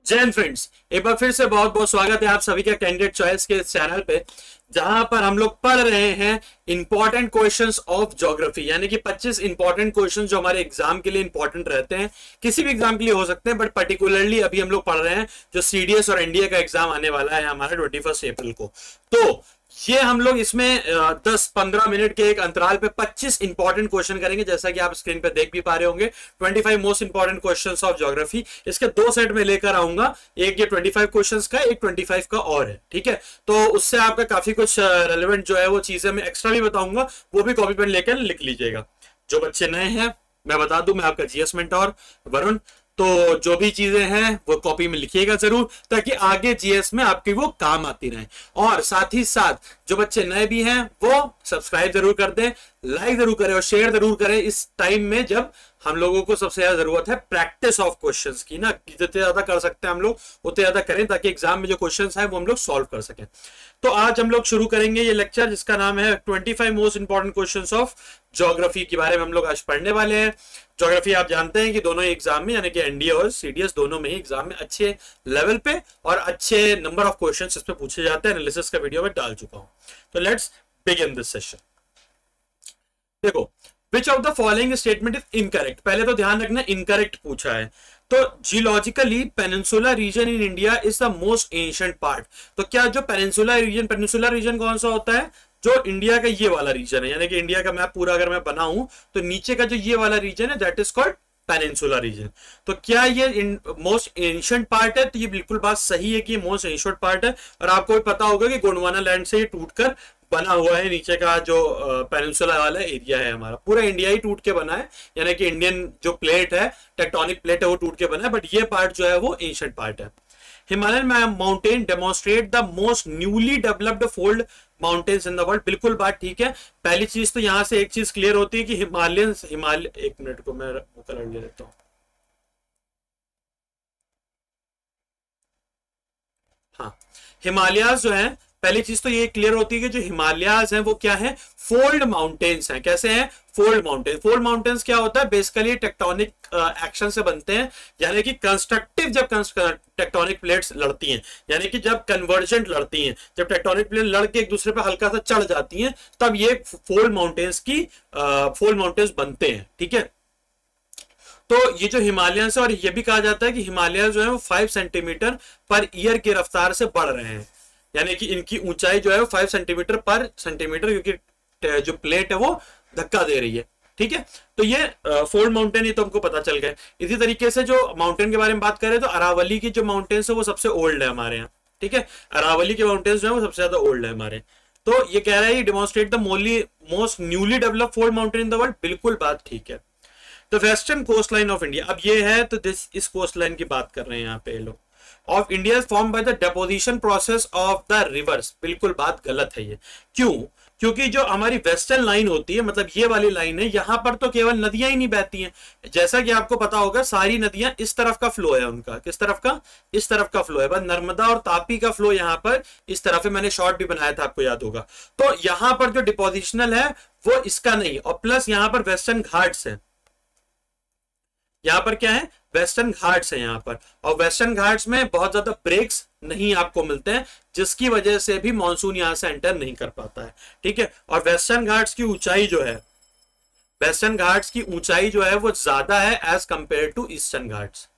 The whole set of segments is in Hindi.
जय हिंद फ्रेंड्स, एक बार फिर से बहुत बहुत स्वागत है आप सभी का कैंडिडेट चॉइस के चैनल पे, जहां पर हम लोग पढ़ रहे हैं इंपॉर्टेंट क्वेश्चंस ऑफ ज्योग्राफी। यानी कि 25 इंपॉर्टेंट क्वेश्चंस जो हमारे एग्जाम के लिए इंपॉर्टेंट रहते हैं, किसी भी एग्जाम के लिए हो सकते हैं, बट पर्टिकुलरली अभी हम लोग पढ़ रहे हैं जो सीडीएस और एनडीए का एग्जाम आने वाला है हमारा 21 अप्रैल को। तो ये हम लोग इसमें 10-15 मिनट के एक अंतराल पे 25 इंपॉर्टेंट क्वेश्चन करेंगे, जैसा कि आप स्क्रीन पे देख भी पा रहे होंगे। 25 most important questions of geography, इसके दो सेट में लेकर आऊंगा। एक ये 25 क्वेश्चंस का, एक 25 का और है, ठीक है। तो उससे आपका काफी कुछ रेलेवेंट जो है वो चीजें मैं एक्स्ट्रा भी बताऊंगा, वो भी कॉपी पेन लेकर लिख लीजिएगा। जो बच्चे नए हैं मैं बता दूं, मैं आपका जीएस मेंटोर वरुण। तो जो भी चीजें हैं वो कॉपी में लिखिएगा जरूर, ताकि आगे जीएस में आपकी वो काम आती रहे। और साथ ही साथ जो बच्चे नए भी हैं वो सब्सक्राइब जरूर कर दें, लाइक जरूर करें और शेयर जरूर करें इस टाइम में जब हम लोगों को सबसे ज्यादा जरूरत है प्रैक्टिस ऑफ क्वेश्चंस की ना। जितने ज्यादा कर सकते हैं हम लोग उतने ज्यादा करें, ताकि एग्जाम में जो क्वेश्चंस हैं वो हम लोग सॉल्व कर सकें। तो आज हम लोग शुरू करेंगे ये लेक्चर, जिसका नाम है 25 most important questions of geography के बारे में हम लोग आज पढ़ने वाले हैं। ज्योग्राफी आप जानते हैं कि दोनों ही एग्जाम में, यानी कि एनडीए और सीडीएस दोनों में ही एग्जाम में अच्छे लेवल पे और अच्छे नंबर ऑफ क्वेश्चंस इसमें पूछे जाते हैं। एनालिसिस का वीडियो में डाल चुका हूं। तो लेट्स बिगिन दिस सेशन। देखो, which of the following statement is incorrect. पहले तो ध्यान रखना इनकरेक्ट पूछा है। तो geologically peninsula region in India is the most ancient part. तो क्या जो पेनिनसुला रीजन कौन सा होता है? जो इंडिया का ये वाला रीजन है, यानी कि इंडिया का मैप पूरा अगर मैं बनाऊं तो नीचे का जो ये वाला रीजन है that is called peninsula region. तो क्या ये मोस्ट एंशिएंट पार्ट है? तो ये बिल्कुल बात सही है कि ये मोस्ट एंशिएंट पार्ट है। और आपको भी पता होगा कि गोंडवाना लैंड से ये टूटकर बना हुआ है। नीचे का जो पेनिनसुला वाला एरिया है हमारा, पूरा इंडिया ही टूट के बना है, यानी कि इंडियन जो प्लेट है, टेक्टोनिक प्लेट है, वो टूट के बना है। बट ये पार्ट जो है वो एंशिएंट पार्ट है। Himalayan mountain demonstrate the most newly developed fold mountains in the world. बिल्कुल बात ठीक है। पहली चीज तो यहां से एक चीज क्लियर होती है कि हिमालय एक मिनट को मैं कलर ले लेता हूं। हाँ, हिमालयाज जो है, पहली चीज तो ये क्लियर होती है कि जो हिमालयाज हैं वो क्या है? फोल्ड माउंटेन्स हैं। कैसे हैं? Fold mountain. फोल्ड माउंटेन्स क्या होता है? बेसिकली टेक्टोनिक एक्शन से बनते हैं, यानी कि कंस्ट्रक्टिव जब टेक्टोनिक प्लेट्स लड़ती हैं, यानी कि जब कन्वर्जेंट लड़ती हैं, जब टेक्टोनिक प्लेट लड़ के एक दूसरे पे हल्का सा चढ़ जाती हैं, तब ये फोल्ड माउंटेन्स बनते हैं, ठीक है। तो ये जो हिमालयंस है, और ये भी कहा जाता है कि हिमालय जो है वो 5 सेंटीमीटर पर ईयर की रफ्तार से बढ़ रहे हैं, यानी कि इनकी ऊंचाई जो है वो 5 सेंटीमीटर पर सेंटीमीटर, क्योंकि जो प्लेट है वो धक्का दे रही है, ठीक है। तो ये फोल्ड माउंटेन, ये तो हमको पता चल गया। इसी तरीके से जो माउंटेन के बारे में बात करें तो अरावली की जो माउंटेन्स है वो सबसे ओल्ड है हमारे यहाँ, ठीक है। अरावली के माउंटेन्स जो है वो सबसे ज्यादा ओल्ड है हमारे। तो ये कह रहा है demonstrate the most newly developed fold mountain in the world. बिल्कुल बात ठीक है। तो western coast line of India, अब ये है तो इस कोस्ट लाइन की बात कर रहे हैं यहाँ पे लोग। Of India form by the deposition process of the reverse. बिल्कुल बात गलत है ये। क्यों? क्योंकि जो हमारी वेस्टर्न लाइन होती है, मतलब ये वाली लाइन है, यहां पर तो केवल नदियां ही नहीं बहती हैं। जैसा कि आपको पता होगा सारी नदियां इस तरफ का फ्लो है उनका। किस तरफ का? इस तरफ का फ्लो है। बस नर्मदा और तापी का फ्लो यहाँ पर इस तरफ है। मैंने शॉर्ट भी बनाया था, आपको याद होगा। तो यहां पर जो डिपोजिशनल है वो इसका नहीं, और प्लस यहां पर वेस्टर्न घाट्स है। यहां पर क्या है? वेस्टर्न घाट्स है यहां पर, और वेस्टर्न घाट्स में बहुत ज्यादा ब्रेक्स नहीं आपको मिलते हैं, जिसकी वजह से भी मॉनसून यहां से एंटर नहीं कर पाता है, ठीक है। और वेस्टर्न घाट्स की ऊंचाई जो है, वेस्टर्न घाट्स की ऊंचाई जो है वो ज्यादा है as compare to eastern Ghats,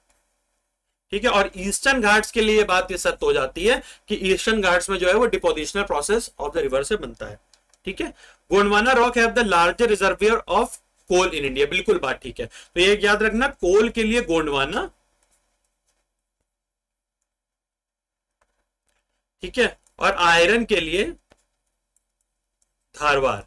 ठीक है। और ईस्टर्न घाट्स के लिए बात ये सत्य हो जाती है कि ईस्टर्न घाट्स में जो है वो depositional process of the river से बनता है, ठीक है। Gondwana rock have the largest reservoir of coal in India. बिल्कुल बात ठीक है। तो ये याद रखना, कोल के लिए गोंडवाना, ठीक है, और आयरन के लिए धारवाड़,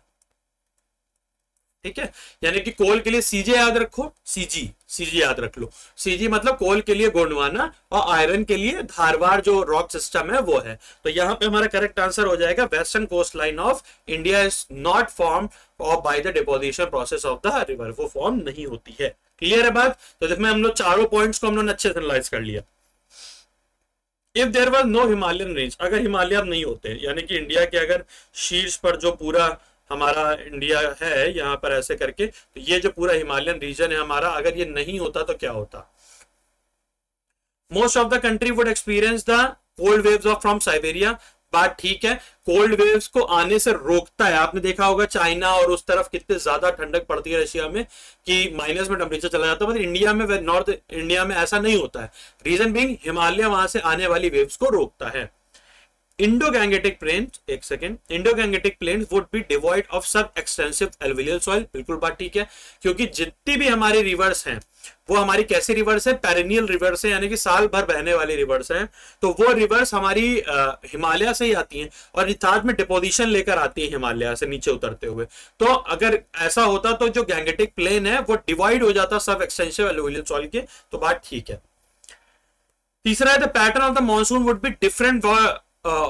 ठीक है। यानी कि कोल के लिए सीजे याद रखो, सीजी याद रख लो। सीजी मतलब कोल के लिए गोंडवाना और आयरन के लिए धारवाड़ जो रॉक सिस्टम है वो है। तो यहां पे हमारा करेक्ट आंसर हो जाएगा western coast line of India is not form और by the deposition process of the river. वो फॉर्म नहीं होती है। क्लियर है बात? तो देखो हम लोग चारों पॉइंट्स को हम लोग अच्छे से एनालाइज कर लिया। If there was no Himalayan range, अगर हिमालय नहीं होते, यानी कि इंडिया के अगर शीर्ष पर जो पूरा हमारा इंडिया है यहाँ पर ऐसे करके, तो ये जो पूरा हिमालयन रीजन है हमारा, अगर ये नहीं होता तो क्या होता? Most of the country would experience the cold waves of from Siberia. बात ठीक है, कोल्ड वेव्स को आने से रोकता है। आपने देखा होगा चाइना और उस तरफ कितने ज्यादा ठंडक पड़ती है रशिया में कि माइनस में टेम्परेचर चला जाता है, पर इंडिया में, नॉर्थ इंडिया में ऐसा नहीं होता है। रीजन बीइंग हिमालय वहां से आने वाली वेव्स को रोकता है। इंडो-गैंगेटिक प्लेन्स, एक second, Indo-Gangetic plains would be devoid of such extensive alluvial soil. बिल्कुल बात ठीक है, क्योंकि जितनी भी हमारी रिवर्स हैं वो हमारी कैसी रिवर्स है, पेरिनियल रिवर्स है, यानी कि साल भर बहने वाली रिवर्स हैं। तो वो रिवर्स हमारी हिमालय से ही आती हैं और साथ में डिपोजिशन लेकर आती है हिमालय से नीचे उतरते हुए। तो अगर ऐसा होता तो जो गैंगेटिक प्लेन है वो डिवाइड हो जाता सब एक्सटेंसिव एलुवियल सॉइल के। तो बात ठीक है। तीसरा है the pattern of the monsoon would be different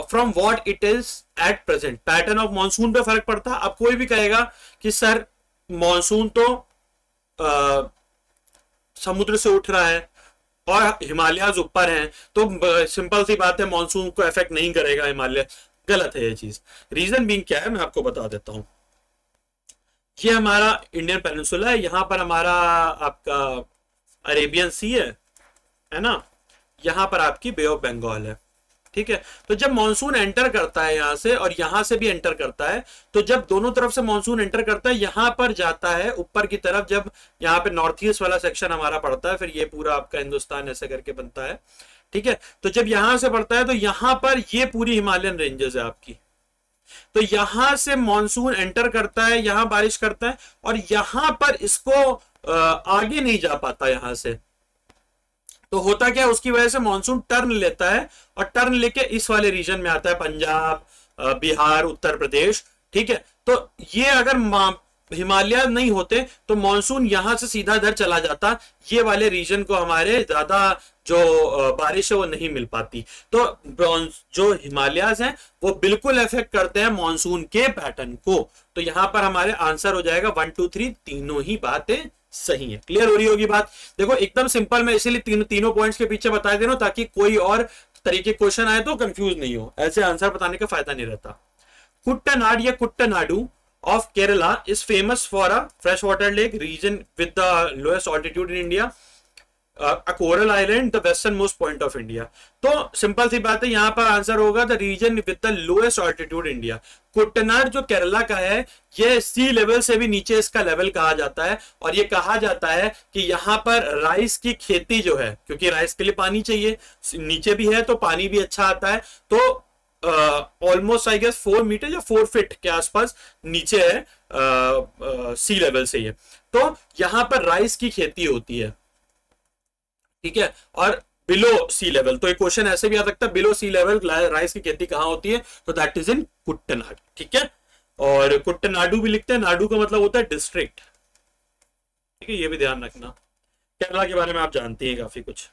from what it is at present. Pattern of monsoon पे फर्क पड़ता है। अब कोई भी कहेगा कि सर मॉनसून तो समुद्र से उठ रहा है और हिमालयाज ऊपर हैं, तो सिंपल सी बात है मॉनसून को इफेक्ट नहीं करेगा हिमालय। गलत है ये चीज। रीजन बीइंग क्या है मैं आपको बता देता हूं। ये हमारा इंडियन पेनिनसुला है, यहां पर हमारा आपका अरेबियन सी है ना, यहां पर आपकी बे ऑफ बंगाल है। ठीक है, तो जब मॉनसून एंटर करता है यहां से और यहां से भी एंटर करता है, तो जब दोनों तरफ से मॉनसून एंटर करता है यहां पर जाता है ऊपर की तरफ, जब यहां पे नॉर्थ ईस्ट वाला सेक्शन हमारा पड़ता है, फिर ये पूरा आपका हिंदुस्तान ऐसे करके बनता है। ठीक है, तो जब यहां से पड़ता है तो यहां पर ये पूरी हिमालयन रेंजेस है आपकी। तो यहां से मॉनसून एंटर करता है, यहां बारिश करता है और यहां पर इसको आगे नहीं जा पाता यहां से। तो होता क्या है, उसकी वजह से मॉनसून टर्न लेता है और टर्न लेके इस वाले रीजन में आता है, पंजाब, बिहार, उत्तर प्रदेश। ठीक है, तो ये अगर हिमालय नहीं होते तो मॉनसून यहां से सीधा इधर चला जाता, ये वाले रीजन को हमारे ज्यादा जो बारिश है वो नहीं मिल पाती। तो जो हिमालयाज हैं वो बिल्कुल इफेक्ट करते हैं मॉनसून के पैटर्न को। तो यहां पर हमारे आंसर हो जाएगा 1 2 3, तीनों ही बातें सही है। क्लियर हो रही होगी बात। देखो एकदम सिंपल, मैं इसीलिए तीनों पॉइंट्स के पीछे बता दे रहा हूं ताकि कोई और तरीके क्वेश्चन आए तो कंफ्यूज नहीं हो, ऐसे आंसर बताने का फायदा नहीं रहता। कुट्टनाड या कुट्टनाडु of Kerala is famous for a freshwater lake region with the lowest altitude in India, a coral island, the westernmost point of India। तो सिंपल सी बात है, यहां पर आंसर होगा the region with the lowest altitude India. Kuttanad जो केरला का है, ये सी लेवल से भी नीचे इसका लेवल कहा जाता है और ये कहा जाता है कि यहाँ पर राइस की खेती जो है, क्योंकि राइस के लिए पानी चाहिए, नीचे भी है तो पानी भी अच्छा आता है, तो ऑलमोस्ट आई गेस 4 मीटर या 4 फीट के आसपास नीचे है सी लेवल से ये। तो यहां पर राइस की खेती होती है। ठीक है, और बिलो सी लेवल, तो एक क्वेश्चन ऐसे भी आ सकता है बिलो सी लेवल राइस की खेती कहां होती है, तो दैट इज इन कुट्टनाड। ठीक है, और कुट्टनाडु भी लिखते हैं, नाडु का मतलब होता है डिस्ट्रिक्ट। ठीक है, ये भी ध्यान रखना। केरला के बारे में आप जानती हैं काफी कुछ।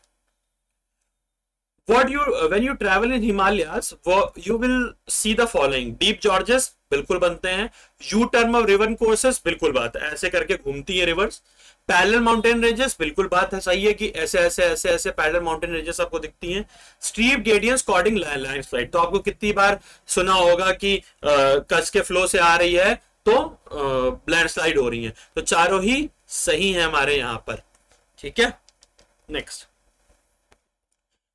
when you travel in Himalayas, you will see the following: deep gorges बिल्कुल बनते हैं, U turn off river courses बिल्कुल बात है, ऐसे करके घूमती है रिवर्स। पैरेलल माउंटेन रेंजेस बिल्कुल बात है, सही है कि ऐसे ऐसे ऐसे ऐसे पैरेलल माउंटेन रेंजेस आपको दिखती हैं। स्टीप ग्रेडियंट्स कॉर्डिंग लैंडस्लाइड, तो आपको कितनी बार सुना होगा कि कच्छ के फ्लो से आ रही है तो लैंडस्लाइड हो रही है, तो चारों ही सही है हमारे यहां पर। ठीक है, next,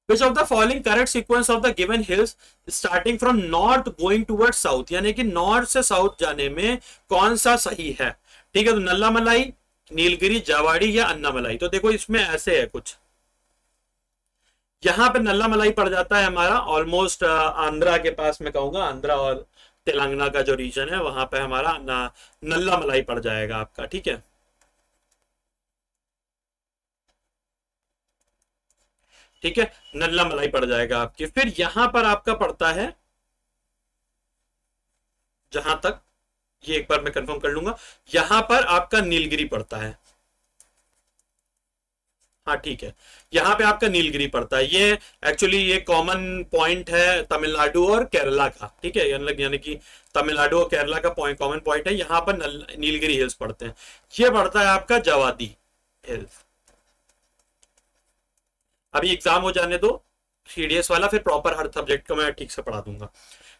which of the following correct sequence of the given hills starting from north going towards south, यानी कि नॉर्थ से साउथ जाने में कौन सा सही है। ठीक है, तो नल्लामलाई, नीलगिरी, जावाड़ी या अन्नामलाई। तो देखो इसमें ऐसे है कुछ, यहां पे नल्लामलाई पड़ जाता है हमारा ऑलमोस्ट आंध्रा के पास, मैं कहूंगा आंध्रा और तेलंगाना का जो रीजन है वहां पे हमारा नल्लामलाई पड़ जाएगा आपका। ठीक है, ठीक है, नल्लामलाई पड़ जाएगा आपकी। फिर यहां पर आपका पड़ता है, जहां तक ये एक बार मैं कंफर्म कर लूंगा, यहां पर आपका नीलगिरी पड़ता है। हाँ ठीक है, यहां पे आपका नीलगिरी पड़ता है। ये एक्चुअली ये कॉमन पॉइंट है तमिलनाडु और केरला का। ठीक है, यानी कि तमिलनाडु और केरला का कॉमन पॉइंट है, यहां पर नीलगिरी हिल्स पड़ते हैं। ये पड़ता है आपका जवादी हिल्स। अभी एग्जाम हो जाने दो सीडीएस वाला, फिर प्रॉपर हर सब्जेक्ट को मैं ठीक से पढ़ा दूंगा।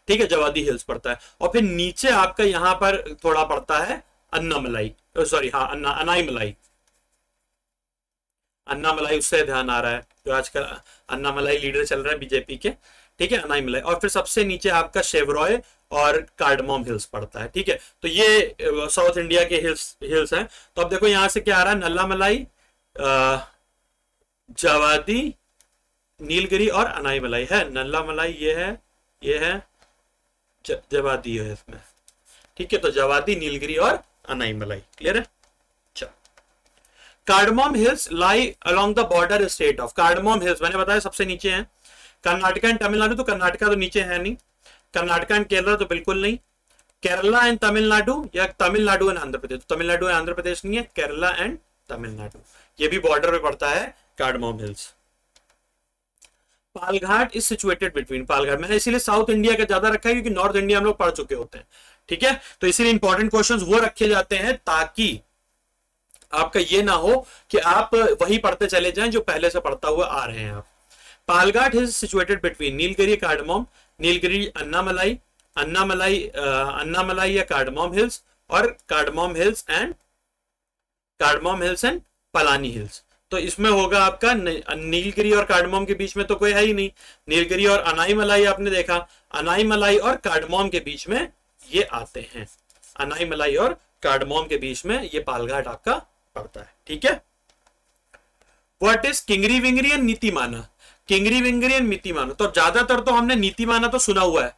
ठीक है, जवादी हिल्स पड़ता है और फिर नीचे आपका यहां पर थोड़ा पड़ता है अन्नामलाई, सॉरी हाँ अनाईमलाई। अन्ना मलाई उससे ध्यान आ रहा है, जो आजकल अन्ना मलाई लीडर चल रहा है बीजेपी के, ठीक है, अनाई मलाई। और फिर सबसे नीचे आपका शेवरॉय और कार्डमोम हिल्स पड़ता है, ठीक है। तो ये साउथ इंडिया के हिल्स हैं। तो अब देखो यहाँ से क्या आ रहा है, नल्ला मलाई, जवादी, नीलगिरी और अनाई मलाई है। नल्ला मलाई ये है जवादी है इसमें, ठीक है। तो जवादी, नीलगिरी और अनाई मलाई, क्लियर है। Cardamom hills lie along the border state of, cardamom hills मैंने बताया सबसे नीचे है। कर्नाटका एंड तमिलनाडु, तो कर्नाटका तो नीचे है नहीं, कर्नाटका एंड केरला तो बिल्कुल नहीं, केरला एंड तमिलनाडु या तमिलनाडु एंड आंध्र प्रदेश, तमिलनाडु एंड आंध्र प्रदेश नहीं है, केरला एंड तमिलनाडु, ये भी बॉर्डर पे पड़ता है cardamom hills. Palghat is situated between, Palghat मैंने इसीलिए साउथ इंडिया का ज्यादा रखा है क्योंकि नॉर्थ इंडिया हम लोग पढ़ चुके होते हैं, ठीक है। तो इसीलिए इंपॉर्टेंट क्वेश्चंस वो रखे जाते हैं ताकि आपका ये ना हो कि आप वही पढ़ते चले जाएं जो पहले से पढ़ता हुआ आ रहे हैं आप। Palghat is situated between Nilgiri cardamom, Nilgiri Annamalai, Annamalai या कार्डमोम हिल्स, और cardamom hills and Palani hills. तो इसमें होगा आपका नीलगिरी और कार्डमोम के बीच में तो कोई है ही नहीं, नीलगिरी और अनाई मलाई आपने देखा, अनाई मलाई और कार्डमोम के बीच में ये आते हैं, अनाई मलाई और कार्डमोम के बीच में ये पालघाट आपका पड़ता है, ठीक है। What is Kingri Wingri and नीतिमाना, Kingri Wingri and नीतिमाना, तो ज्यादातर तो हमने नीतिमाना तो सुना हुआ है,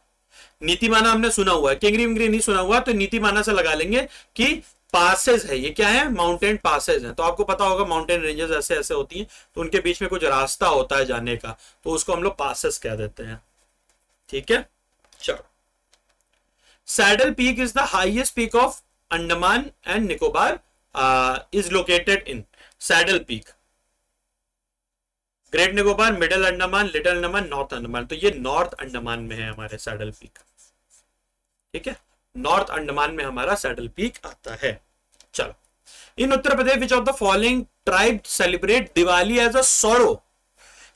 नीतिमाना हमने सुना हुआ है, किंगरी विंगरी नहीं सुना हुआ, तो नीतिमाना से लगा लेंगे कि पासेज है, ये क्या है, माउंटेन पासेज है। तो आपको पता होगा माउंटेन रेंजेस ऐसे ऐसे होती हैं, तो उनके बीच में कुछ रास्ता होता है जाने का, तो उसको हम लोग पासेज कह देते हैं, ठीक है। चलो, saddle peak is the highest peak of Andaman and Nicobar, is located in saddle peak, great Nicobar, middle Andaman, little Andaman, north Andaman, तो ये नॉर्थ अंडमान में है हमारे सैडल पीक, ठीक है, नॉर्थ अंडमान में हमारा सैडल पीक आता है। चलो, in Uttar Pradesh which of the following tribe celebrate Diwali as a sorrow,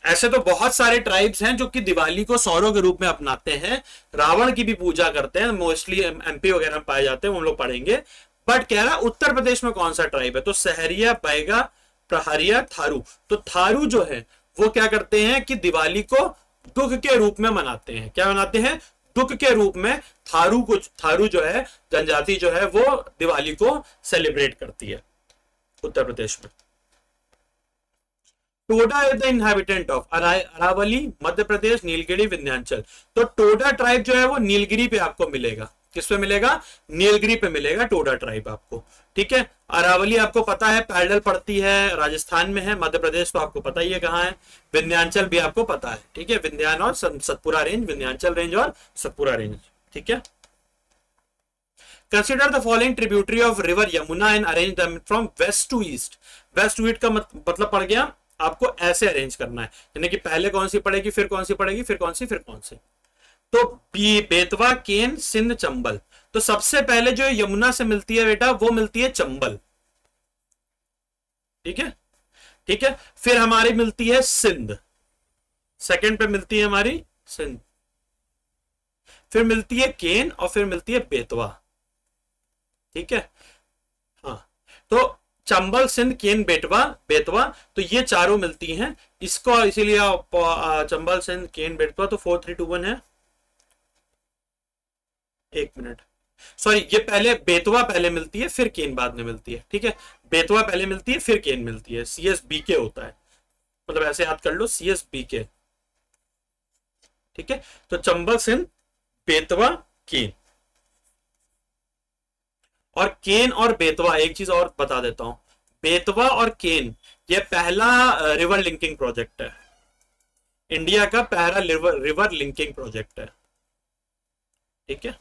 ऐसे तो बहुत सारे ट्राइब्स हैं जो कि दिवाली को सौरों के रूप में अपनाते हैं, रावण की भी पूजा करते हैं, मोस्टली एमपी वगैरह में पाए जाते हैं, हम लोग पढ़ेंगे। बट कह रहा उत्तर प्रदेश में कौन सा ट्राइब है, तो सहरिया, बैगा, प्रहरिया, थारू। तो थारू जो है वो क्या करते हैं कि दिवाली को दुख के रूप में मनाते हैं, क्या मनाते हैं, दुख के रूप में। थारू जो है जनजाति जो है वो दिवाली को सेलिब्रेट करती है उत्तर प्रदेश में। Toda is the inhabitant of Aravalli, Madhya Pradesh, Nilgiri, Vindhyachal. तो टोडा ट्राइब जो है वो नीलगिरी पे आपको मिलेगा, किस पे मिलेगा, नीलगिरी पे मिलेगा टोडा ट्राइब आपको, ठीक है। अरावली आपको पता है पैरेलल पड़ती है, राजस्थान में है, मध्य प्रदेश तो आपको पता ही है कहाँ है, विंध्याचल भी आपको पता है, ठीक है, विंध्यान और सतपुरा रेंज, विंध्याचल रेंज और सतपुरा रेंज, ठीक है। Consider the following tributary of river Yamuna and arrange them from west to east. West to east का मतलब पड़ गया आपको ऐसे अरेंज करना है, यानी कि पहले कौन सी पड़ेगी, फिर कौन सी पड़ेगी, फिर कौन सी, फिर कौन सी। तो बेतवा, केन, सिंध, चंबल। तो सबसे पहले जो यमुना से मिलती है बेटा वो मिलती है चंबल, ठीक है, ठीक है। फिर हमारी मिलती है सिंध, सेकंड पे मिलती है हमारी सिंध, फिर मिलती है केन और फिर मिलती है बेतवा, ठीक है। हाँ, तो चंबल, सिंध, केन, बेतवा, तो ये चारों मिलती हैं इसको, इसीलिए चंबल, सिंध, केन, बेतवा, तो 4 3 2 1 है। एक मिनट, सॉरी, ये पहले बेतवा पहले मिलती है फिर केन बाद में मिलती है, ठीक है। बेतवा पहले मिलती है फिर केन मिलती है, CSBK होता है, मतलब ऐसे याद कर लो, CSBK, ठीक है। तो चंबल, सिंध, बेतवा, केन। और केन और बेतवा, एक चीज और बता देता हूं, बेतवा और केन ये पहला रिवर लिंकिंग प्रोजेक्ट है, इंडिया का पहला रिवर लिंकिंग प्रोजेक्ट है, ठीक है।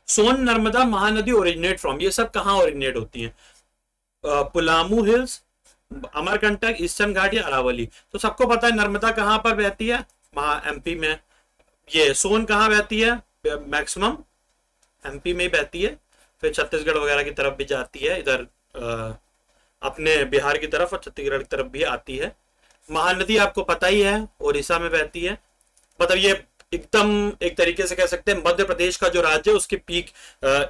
सोन नर्मदा महानदी ओरिजिनेट फ्रॉम, ये सब कहां ओरिजिनेट होती हैं, पुलामू हिल्स, अमरकंटक, ईस्टर्न घाट या अरावली। तो सबको पता है नर्मदा कहां पर बहती है, MP में। ये सोन कहां बहती है, मैक्सिमम MP में ही बहती है, फिर छत्तीसगढ़ वगैरह की तरफ भी जाती है, इधर अपने बिहार की तरफ और छत्तीसगढ़ की तरफ भी आती है। महानदी आपको पता ही है, उड़ीसा में बहती है, मतलब ये एकदम एक तरीके से कह सकते हैं मध्य प्रदेश का जो राज्य है उसके पीक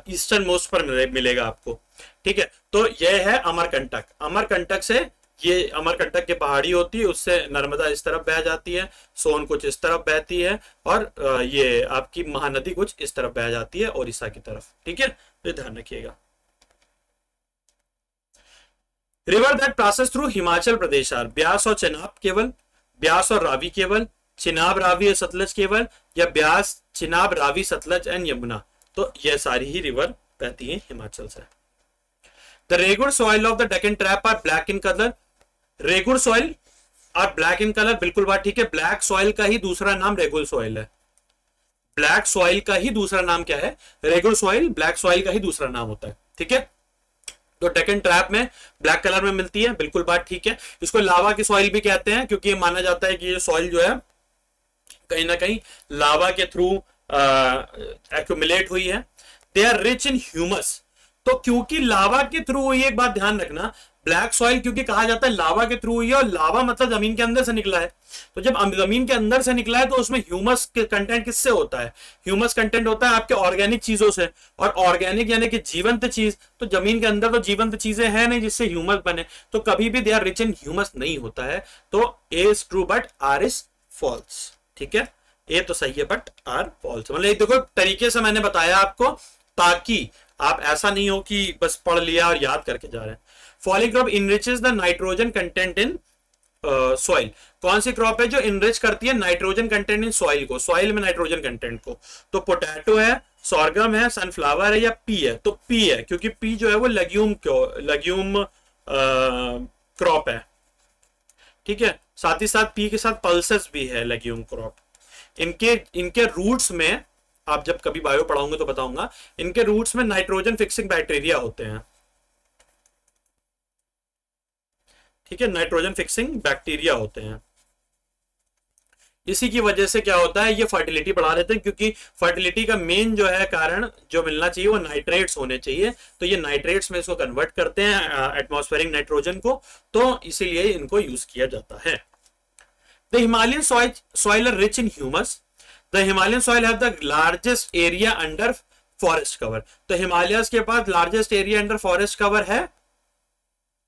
ईस्टर्न मोस्ट पर मिलेगा आपको। ठीक है, तो यह है अमरकंटक। अमरकंटक से, ये अमरकंटक की पहाड़ी होती है, उससे नर्मदा इस तरफ बह जाती है, सोन कुछ इस तरफ बहती है, और ये आपकी महानदी कुछ इस तरफ बह जाती है ओडिशा की तरफ। ठीक है, तो ध्यान रखिएगा। River that passes through Himachal Pradesh are Beas और चेनाब केवल, ब्यास और रावी केवल, चिनाब रावी और सतलज केवल, या ब्यास चिनाब रावी सतलज एंड यमुना। तो ये सारी ही रिवर बहती है हिमाचल से। The regur soil of the Deccan trap are black in colour. Regur soil are black in colour, बिल्कुल बात ठीक है। ब्लैक सॉइल का ही दूसरा नाम रेगुड़ सॉइल है। ब्लैक सॉइल का ही दूसरा नाम क्या है? रेगुड़ सॉइल। ब्लैक सॉइल का ही दूसरा नाम होता है। ठीक है, तो डेक्कन ट्रैप में ब्लैक कलर में मिलती है, बिल्कुल बात ठीक है। इसको लावा की सॉइल भी कहते हैं, क्योंकि ये माना जाता है कि ये सॉइल जो है कहीं ना कहीं लावा के थ्रू एक्यूमुलेट हुई है। They are rich in humus. तो क्योंकि लावा के थ्रू हुई, एक बात ध्यान रखना, ब्लैक सॉइल क्योंकि कहा जाता है लावा के थ्रू हुई है, और लावा मतलब जमीन के अंदर से निकला है। तो जब जमीन के अंदर से निकला है तो उसमें ह्यूमस कंटेंट किससे होता है? ह्यूमस कंटेंट होता है आपके ऑर्गेनिक चीजों से, और ऑर्गेनिक यानी कि जीवंत चीज। तो जमीन के अंदर तो जीवंत चीजें हैं नहीं जिससे ह्यूमस बने, तो कभी भी they are rich in humus नहीं होता है। तो A is true but R is false. ठीक है, ए तो सही है बट आर फॉल्स। मतलब देखो तरीके से मैंने बताया आपको, ताकि आप ऐसा नहीं हो कि बस पढ़ लिया और याद करके जा रहे हैं। Falling crop enriches the nitrogen content in soil. कौन सी क्रॉप है जो इनरिच करती है नाइट्रोजन कंटेंट इन सॉइल को, सॉइल में नाइट्रोजन कंटेंट को? तो पोटैटो है, सॉर्गम है, सनफ्लावर है, या पी है? तो पी है, क्योंकि पी जो है वो लेग्यूम क्रॉप है। ठीक है, साथ ही साथ पी के साथ पल्सेस भी है, लेग्यूम क्रॉप। इनके रूट्स में, आप जब कभी बायो पढ़ाऊंगे तो बताऊंगा, इनके रूट्स में नाइट्रोजन फिक्सिंग बैक्टीरिया होते हैं। ठीक है, नाइट्रोजन फिक्सिंग बैक्टीरिया होते हैं। इसी की वजह से क्या होता है, ये फर्टिलिटी बढ़ा देते हैं, क्योंकि फर्टिलिटी का मेन जो है कारण जो मिलना चाहिए वो नाइट्रेट्स होने चाहिए। तो ये नाइट्रेट्स में इसको कन्वर्ट करते हैं एटमॉस्फेरिक नाइट्रोजन को, तो इसीलिए इनको यूज किया जाता है। The Himalayan soil are rich in humus. The Himalayan soil have the largest area under forest cover. तो हिमालयस के पास largest area under forest cover है,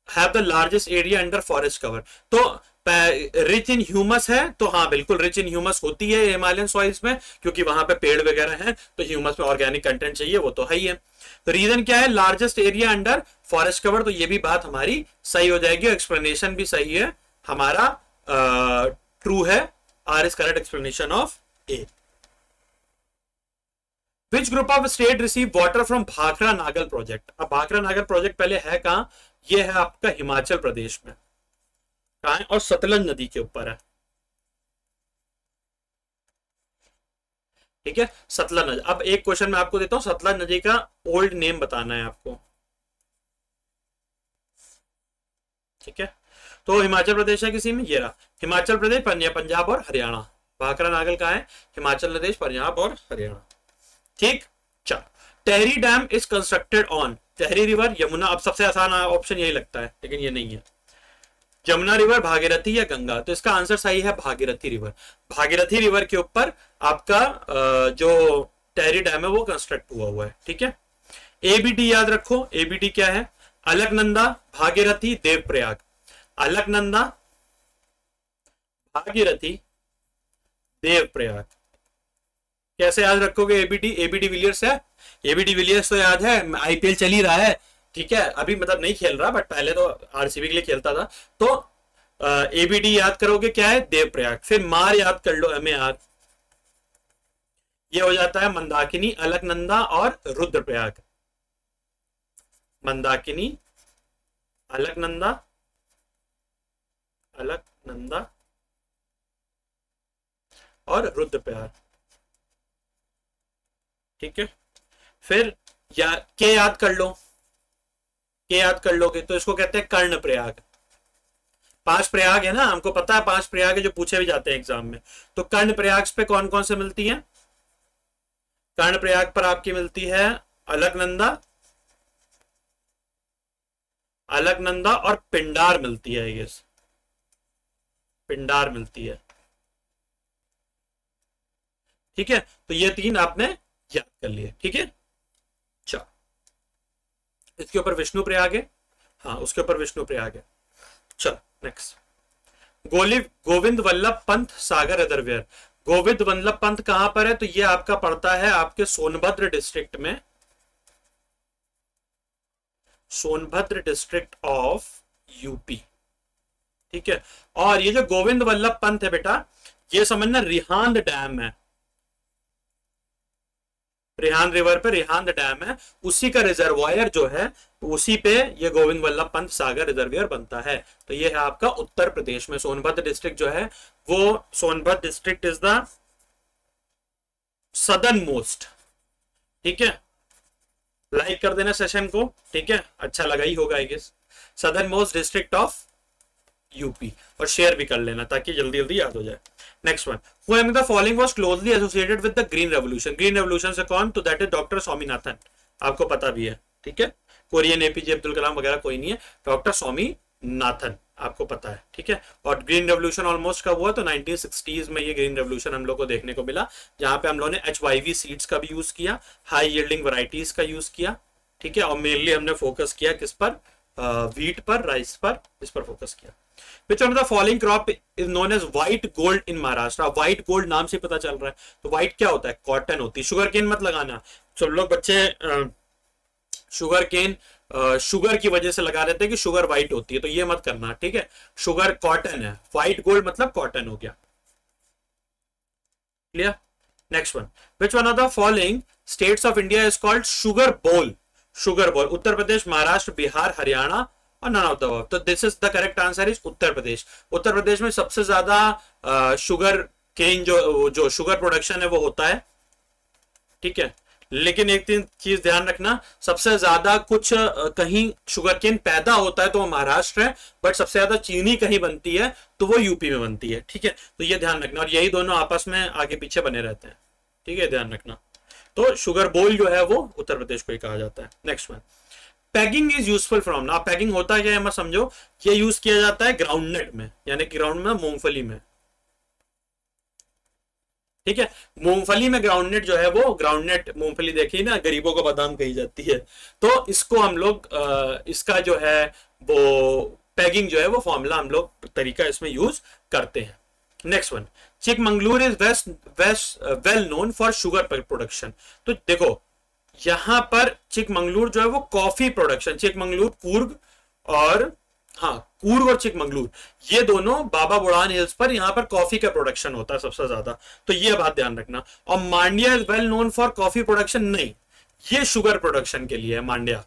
have the largest area under forest cover. तो रिच इन ह्यूमस है, तो हाँ बिल्कुल रिच इन ह्यूमस होती है हिमालयन सॉइल्स में, क्योंकि वहां पे पेड़ वगैरह हैं, तो ह्यूमस में ऑर्गेनिक कंटेंट चाहिए, वो तो है ही है। तो रीजन क्या है? Largest area under forest cover. तो ये भी बात हमारी सही हो जाएगी, एक्सप्लेनेशन भी सही है हमारा, ट्रू है। R is correct explanation of A. Which group of state receive water from Bhakra Nangal project? अब भाखरा नागल प्रोजेक्ट पहले है कहां? ये है आपका हिमाचल प्रदेश में। कहां है? और सतलज नदी के ऊपर है। ठीक है, सतलज नदी। अब एक क्वेश्चन मैं आपको देता हूं, सतलज नदी का ओल्ड नेम बताना है आपको। ठीक है, तो हिमाचल प्रदेश है किसी में, ये रहा हिमाचल प्रदेश, पंजाब और हरियाणा। भाखरा नागल कहां है? हिमाचल प्रदेश, पंजाब और हरियाणा। ठीक, चलो। Tehri dam is constructed on Tehri river, Yamuna. अब सबसे आसान ऑप्शन यही लगता है, लेकिन ये नहीं है। यमुना रिवर, भागीरथी या गंगा? तो इसका आंसर सही है भागीरथी रिवर। भागीरथी रिवर के ऊपर आपका जो टेहरी डैम है वो कंस्ट्रक्ट हुआ है। ठीक है, एबीडी याद रखो। एबीडी क्या है? अलकनंदा, भागीरथी, देवप्रयाग। अलकनंदा, भागीरथी, देवप्रयाग। कैसे याद रखोगे एबीडी? एबीडी विलियर्स है, एबीडी विलियर्स तो याद है, आईपीएल चल ही रहा है। ठीक है, अभी मतलब नहीं खेल रहा, बट पहले तो आरसीबी के लिए खेलता था। तो एबीडी याद करोगे क्या है? देवप्रयाग। फिर मार याद कर लो, MAR। ये हो जाता है मंदाकिनी, अलकनंदा और रुद्रप्रयाग। मंदाकिनी, अलकनंदा, अलकनंदा और रुद्रप्रयाग। ठीक है, फिर के याद कर लो, के याद कर लोगे तो इसको कहते हैं कर्ण प्रयाग। 5 प्रयाग है ना, हमको पता है 5 प्रयाग है जो पूछे भी जाते हैं एग्जाम में। तो कर्ण प्रयाग पे कौन कौन से मिलती है? कर्ण प्रयाग पर आपकी मिलती है अलकनंदा, अलकनंदा और पिंडार मिलती है। ये पिंडार मिलती है। ठीक है, तो ये 3 आपने याद कर लिए। ठीक है, चलो इसके ऊपर विष्णु प्रयाग है, हाँ उसके ऊपर विष्णु प्रयाग है। चलो नेक्स्ट, गोविंद वल्लभ पंत सागर रिजर्वियर। गोविंद वल्लभ पंत कहां पर है, तो ये आपका पड़ता है आपके सोनभद्र डिस्ट्रिक्ट में, सोनभद्र डिस्ट्रिक्ट ऑफ यूपी। ठीक है, और ये जो गोविंद वल्लभ पंत है बेटा, ये समझना रिहांद डैम है, रिहांद रिवर पे रिहांद डैम है, उसी का रिजर्वायर जो है उसी पे ये गोविंद वल्लभ पंत सागर रिजर्वायर बनता है। तो ये है आपका उत्तर प्रदेश में, सोनभद्र डिस्ट्रिक्ट जो है वो, Sonbhadra district is the southern most. ठीक है, लाइक कर देना सेशन को, ठीक है, अच्छा लगा ही होगा I guess. Southern most district of UP, और शेयर भी कर लेना ताकि जल्दी जल्दी याद हो जाए। Next one, who among the following was closely associated with the green revolution. Green revolution से कौन, तो दैट इज डॉक्टर स्वामीनाथन, आपको पता भी है। ठीक है, कोरियन एपीजे अब्दुल कलाम वगैरह कोई नहीं है, डॉक्टर स्वामीनाथन आपको पता है। ठीक है, और ग्रीन रेवोल्यूशन ऑलमोस्ट कब हुआ, तो 1960s में ये ग्रीन रेवोल्यूशन हम लोग को देखने को मिला, जहां पे हम लोगों ने HYV सीड्स का भी यूज किया, हाई यील्डिंग वैरायटीज का यूज किया। ठीक है, और मेनली हमने फोकस किया किस पर, व्हीट पर, राइस पर, इस पर फोकस किया। Which one of the following crop is known as white gold in Maharashtra? white gold नाम से पता चल रहा है, तो white क्या होता है, कॉटन होती है। शुगर केन मत लगाना, सब लोग बच्चे शुगर केन शुगर की वजह से लगा देते हैं कि शुगर व्हाइट होती है, तो ये मत करना। ठीक है, शुगर कॉटन है, व्हाइट गोल्ड मतलब कॉटन हो गया। Clear? Next one, which one of the following states of India is called sugar bowl. Sugar bowl, Uttar Pradesh, Maharashtra, Bihar, Haryana और नन ऑफ द अबव। तो this is the correct answer is Uttar Pradesh. Uttar Pradesh में सबसे ज्यादा शुगर केन जो शुगर प्रोडक्शन है वो होता है। ठीक है, लेकिन एक तीन चीज ध्यान रखना, सबसे ज्यादा कुछ कहीं शुगर केन पैदा होता है तो वो महाराष्ट्र है, बट सबसे ज्यादा चीनी कहीं बनती है तो वो यूपी में बनती है। ठीक है, तो ये ध्यान रखना, और यही दोनों आपस में आगे पीछे बने रहते हैं। ठीक है, ध्यान रखना। तो शुगर बोल जो है वो उत्तर प्रदेश को ही कहा जाता है। Next one, paging is useful from. ना पैगिंग होता है क्या, मत समझो, ये यूज किया जाता है ग्राउंडनट में, यानी कि ग्राउंड में, मूंगफली में। ठीक है, मूंगफली में ग्राउंडनट जो है वो, ग्राउंडनट मूंगफली देखी ना, गरीबों को बादाम कही जाती है, तो इसको हम लोग इसका जो है वो पैगिंग जो है वो फॉर्मूला हम लोग तरीका इसमें यूज करते हैं। Next one, Chikmagalur is well known for sugar production. तो देखो यहां पर चिकमंगलूर जो है वो कॉफी प्रोडक्शन, चिकमंगलूर, कूर्ग और कूर्ग और चिकमंगलूर, ये दोनों बाबा बुढ़ान हिल्स पर यहाँ पर कॉफी का प्रोडक्शन होता है सबसे ज्यादा, तो ये बात ध्यान रखना। और Mandya is well known for coffee production, नहीं, ये शुगर प्रोडक्शन के लिए है मांड्या।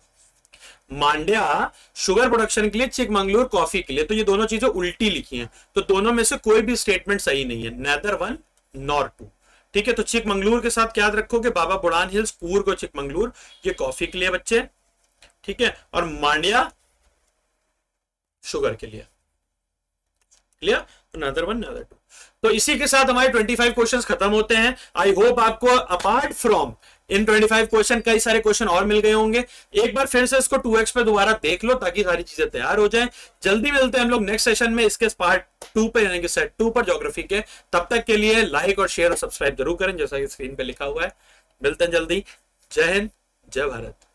मांड्या शुगर प्रोडक्शन के लिए, चिकमंगलूर कॉफी के लिए। तो ये दोनों चीजें उल्टी लिखी हैं, तो दोनों में से कोई भी स्टेटमेंट सही नहीं है, नेदर वन नॉर टू। ठीक है, तो चिकमंगलूर के साथ क्या याद रखोगे, बाबा बुढ़ान हिल्स, कूर्ग और चिकमंगलूर ये कॉफी के लिए बच्चे। ठीक है, और मांड्या शुगर के लिए। क्लियर? नदर वन नदर टू। तो इसी के साथ हमारे 25 क्वेश्चंस खत्म होते हैं। आई होप आपको अपार्ट फ्रॉम इन 25 क्वेश्चन कई सारे क्वेश्चन और मिल गए होंगे। एक बार फिर से इसको 2x पे दोबारा देख लो ताकि सारी चीजें तैयार हो जाएं। जल्दी मिलते हैं हम लोग नेक्स्ट सेशन में, इसके पार्ट 2 पे, यानी कि सेट 2 पर ज्योग्राफी के। तब तक के लिए लाइक और शेयर और सब्सक्राइब जरूर करें, जैसा कि स्क्रीन पे लिखा हुआ है। मिलते हैं जल्दी। जय हिंद, जय भारत।